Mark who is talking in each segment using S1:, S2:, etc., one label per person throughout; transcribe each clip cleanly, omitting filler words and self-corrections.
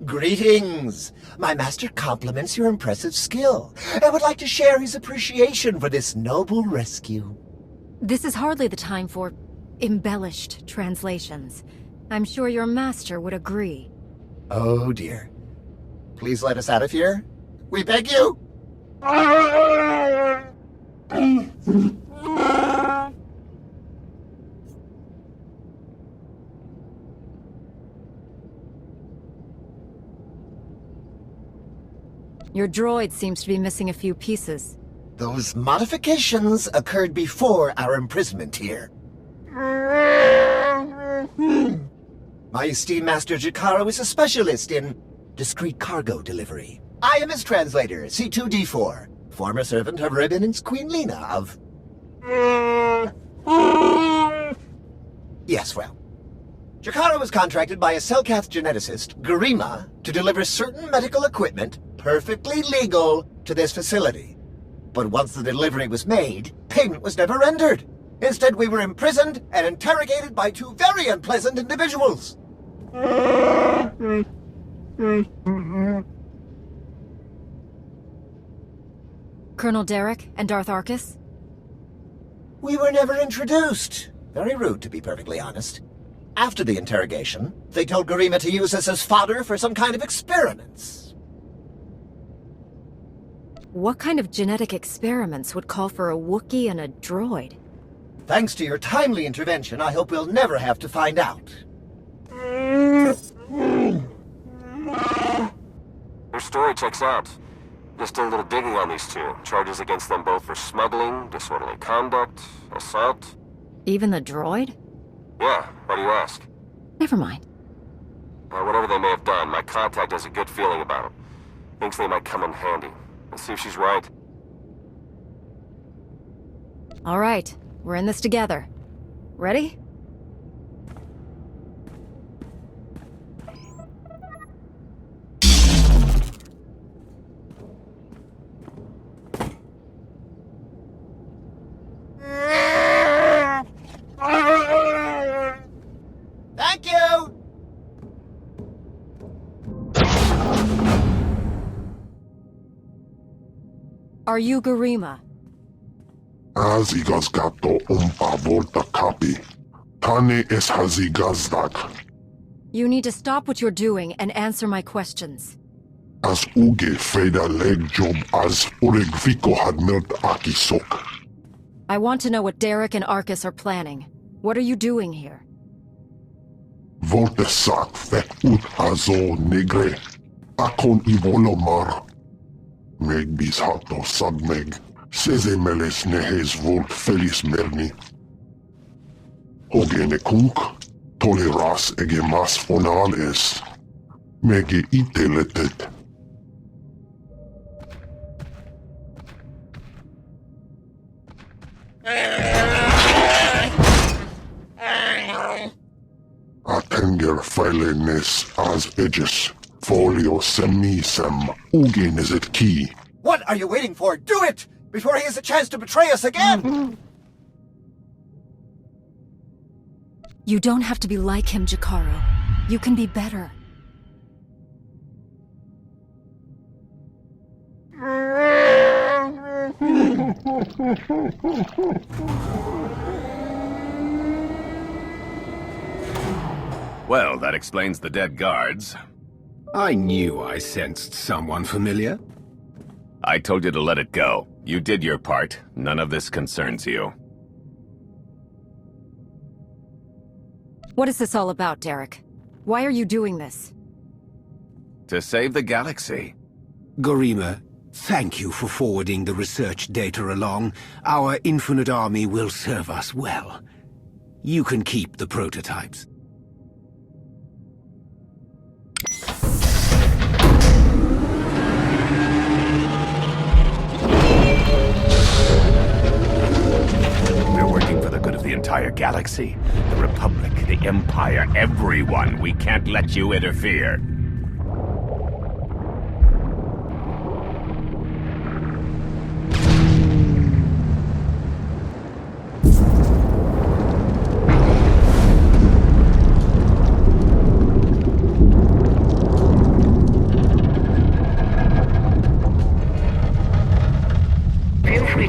S1: Greetings. My master compliments your impressive skill and would like to share his appreciation for this noble rescue.
S2: This is hardly the time for embellished translations. I'm sure your master would agree.
S1: Oh dear. Please let us out of here. We beg you.
S2: Your droid seems to be missing a few pieces.
S1: Those modifications occurred before our imprisonment here. My esteemed Master Jakaro is a specialist in discreet cargo delivery. I am his translator, C2D4, former servant of Revan and Queen Lena of... Yes, well. Jakaro was contracted by a Selkath geneticist, Garima, to deliver certain medical equipment, perfectly legal, to this facility. But once the delivery was made, payment was never rendered. Instead, we were imprisoned and interrogated by two very unpleasant individuals.
S2: Colonel Derek and Darth Arcus?
S1: We were never introduced. Very rude, to be perfectly honest. After the interrogation, they told Garima to use us as fodder for some kind of experiments.
S2: What kind of genetic experiments would call for a Wookiee and a droid?
S1: Thanks to your timely intervention, I hope we'll never have to find out.
S3: Your story checks out. Just did a little digging on these two. Charges against them both for smuggling, disorderly conduct, assault.
S2: Even the droid?
S3: Yeah, why do you ask?
S2: Never mind.
S3: Whatever they may have done, my contact has a good feeling about them. Thinks they might come in handy. Let's see if she's right.
S2: All right, we're in this together. Ready?
S1: Thank you!
S2: Are you Garima?
S4: Hazigazgato volta kapi. Tane es hazigazdak.
S2: You need to stop what you're doing and answer my questions.
S4: As uge feda leg job as uregviko had mirt akisok.
S2: I want to know what Derek and Arcus are planning. What are you doing here?
S4: Volte sak fek ut azo negre. Akon ivolomar. Meg bis hato sagmeg. Seze meles nehes volt felis merni. Ogene kunk. Toleras ege mas fonal es. Mege ite letet. Atenger filenes as edges. Folio semisem. Ugen is it key.
S1: What are you waiting for? Do it! Before he has a chance to betray us again!
S2: You don't have to be like him, Jakaro. You can be better.
S5: Well, that explains the dead guards.
S6: I knew I sensed someone familiar.
S5: I told you to let it go. You did your part. None of this concerns you.
S2: What is this all about, Derek? Why are you doing this?
S5: To save the galaxy.
S6: Garima, thank you for forwarding the research data along. Our infinite army will serve us well. You can keep the prototypes.
S5: We're working for the good of the entire galaxy. The Republic, the Empire, everyone. We can't let you interfere.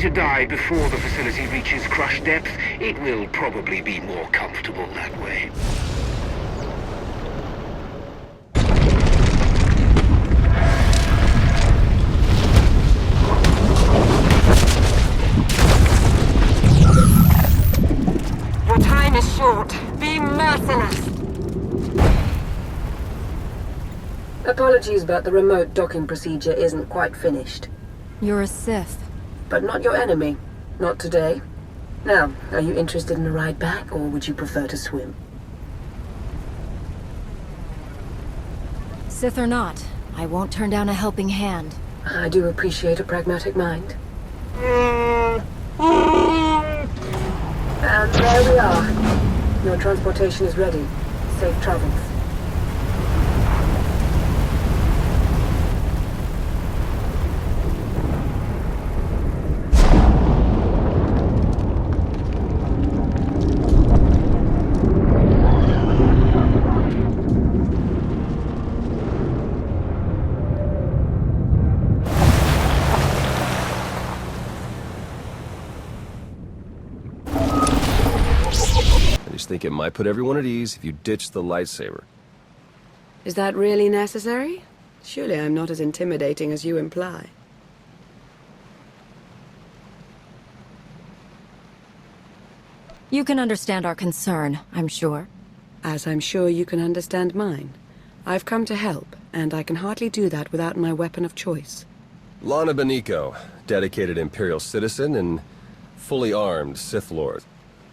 S6: to die before the facility reaches crush depth, it will probably be more comfortable that way.
S7: Your time is short. Be merciless.
S8: Apologies, but the remote docking procedure isn't quite finished.
S2: You're a Sith.
S8: But not your enemy. Not today. Now, are you interested in a ride back, or would you prefer to swim?
S2: Sith or not, I won't turn down a helping hand.
S8: I do appreciate a pragmatic mind. And there we are. Your transportation is ready. Safe travels.
S9: I just think it might put everyone at ease if you ditch the lightsaber.
S8: Is that really necessary? Surely I'm not as intimidating as you imply.
S2: You can understand our concern, I'm sure.
S8: As I'm sure you can understand mine. I've come to help, and I can hardly do that without my weapon of choice.
S9: Lana Beniko, dedicated Imperial citizen and fully armed Sith Lord.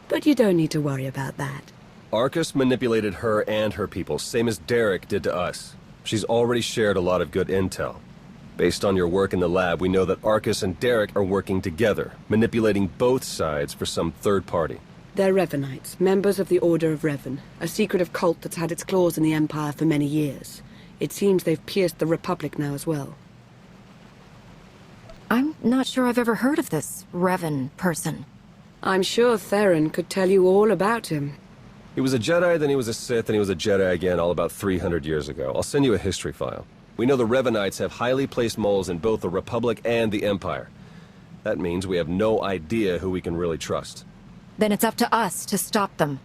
S8: But you don't need to worry about that.
S9: Arcus manipulated her and her people, same as Derek did to us. She's already shared a lot of good intel. Based on your work in the lab, we know that Arcus and Derek are working together, manipulating both sides for some third party.
S8: They're Revanites, members of the Order of Revan, a secretive cult that's had its claws in the Empire for many years. It seems they've pierced the Republic now as well.
S2: I'm not sure I've ever heard of this Revan person.
S8: I'm sure Theron could tell you all about him.
S9: He was a Jedi, then he was a Sith, and he was a Jedi again all about 300 years ago. I'll send you a history file. We know the Revanites have highly placed moles in both the Republic and the Empire. That means we have no idea who we can really trust.
S2: Then it's up to us to stop them.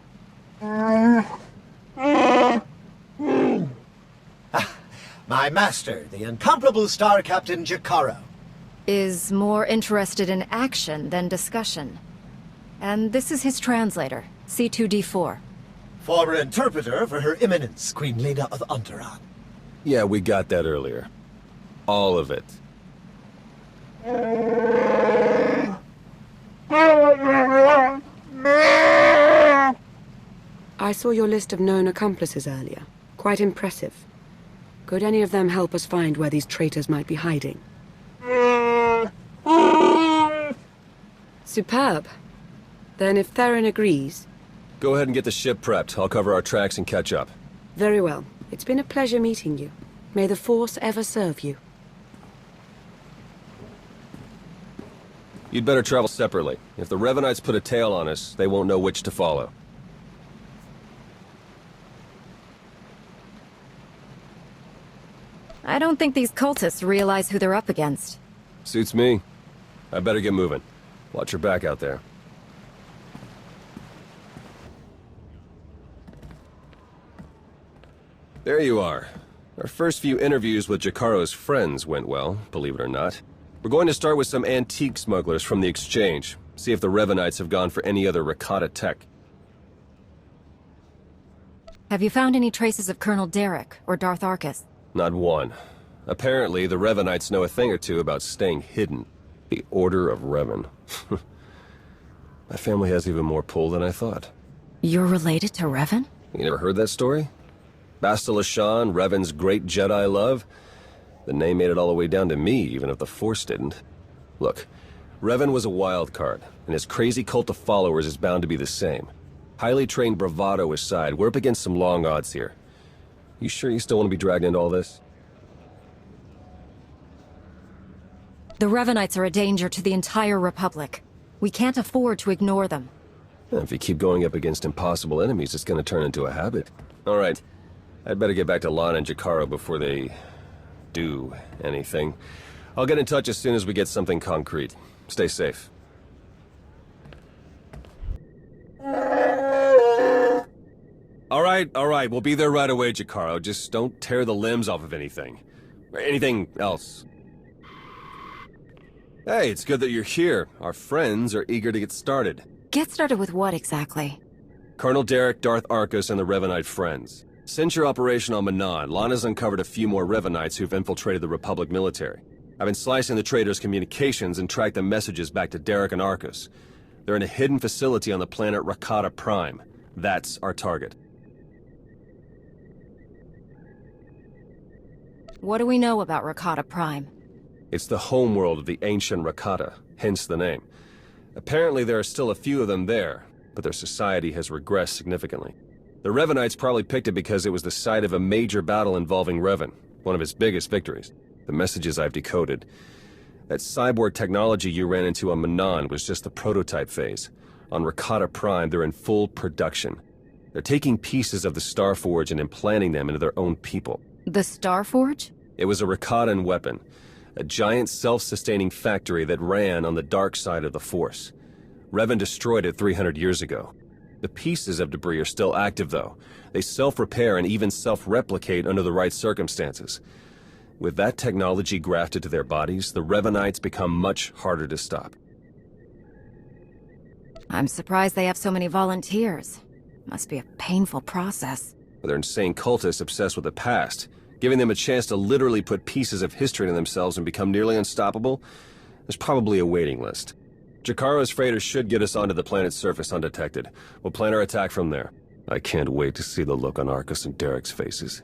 S1: My master, the incomparable Star Captain Jakaro.
S2: Is more interested in action than discussion. And this is his translator, C2D4.
S1: Former interpreter for Her Eminence, Queen Leda of Unteron.
S9: Yeah, we got that earlier. All of it.
S8: I saw your list of known accomplices earlier. Quite impressive. Could any of them help us find where these traitors might be hiding? Superb. Then if Theron agrees...
S9: Go ahead and get the ship prepped. I'll cover our tracks and catch up.
S8: Very well. It's been a pleasure meeting you. May the Force ever serve you.
S9: You'd better travel separately. If the Revanites put a tail on us, they won't know which to follow.
S2: I don't think these cultists realize who they're up against.
S9: Suits me. I better get moving. Watch your back out there. There you are. Our first few interviews with Jakaro's friends went well, believe it or not. We're going to start with some antique smugglers from the exchange. See if the Revanites have gone for any other Rakata tech.
S2: Have you found any traces of Colonel Derek or Darth Arcus?
S9: Not one. Apparently, the Revanites know a thing or two about staying hidden. The Order of Revan. My family has even more pull than I thought.
S2: You're related to Revan?
S9: You never heard that story? Bastila Shan, Revan's great Jedi love? The name made it all the way down to me, even if the Force didn't. Look, Revan was a wild card, and his crazy cult of followers is bound to be the same. Highly trained bravado aside, we're up against some long odds here. You sure you still want to be dragged into all this?
S2: The Revanites are a danger to the entire Republic. We can't afford to ignore them.
S9: If you keep going up against impossible enemies, it's going to turn into a habit. All right. I'd better get back to Lana and Jakaro before they do anything. I'll get in touch as soon as we get something concrete. Stay safe. right, we'll be there right away, Jacaro. Just don't tear the limbs off of anything. Or anything else. Hey, it's good that you're here. Our friends are eager to get started.
S2: Get started with what exactly?
S9: Colonel Derek, Darth Arcus, and the Revanite friends. Since your operation on Manan, Lana's uncovered a few more Revanites who've infiltrated the Republic military. I've been slicing the traitors' communications and tracked the messages back to Derek and Arcus. They're in a hidden facility on the planet Rakata Prime. That's our target.
S2: What do we know about Rakata Prime?
S9: It's the homeworld of the ancient Rakata, hence the name. Apparently there are still a few of them there, but their society has regressed significantly. The Revanites probably picked it because it was the site of a major battle involving Revan, one of his biggest victories. The messages I've decoded. That cyborg technology you ran into on Manan was just the prototype phase. On Rakata Prime, they're in full production. They're taking pieces of the Starforge and implanting them into their own people.
S2: The Starforge?
S9: It was a Rakatan weapon. A giant self-sustaining factory that ran on the dark side of the Force. Revan destroyed it 300 years ago. The pieces of debris are still active, though. They self-repair and even self-replicate under the right circumstances. With that technology grafted to their bodies, the Revanites become much harder to stop.
S2: I'm surprised they have so many volunteers. Must be a painful process.
S9: They're insane cultists obsessed with the past. Giving them a chance to literally put pieces of history into themselves and become nearly unstoppable? There's probably a waiting list. Jacaro's freighter should get us onto the planet's surface undetected. We'll plan our attack from there. I can't wait to see the look on Arcus and Derek's faces.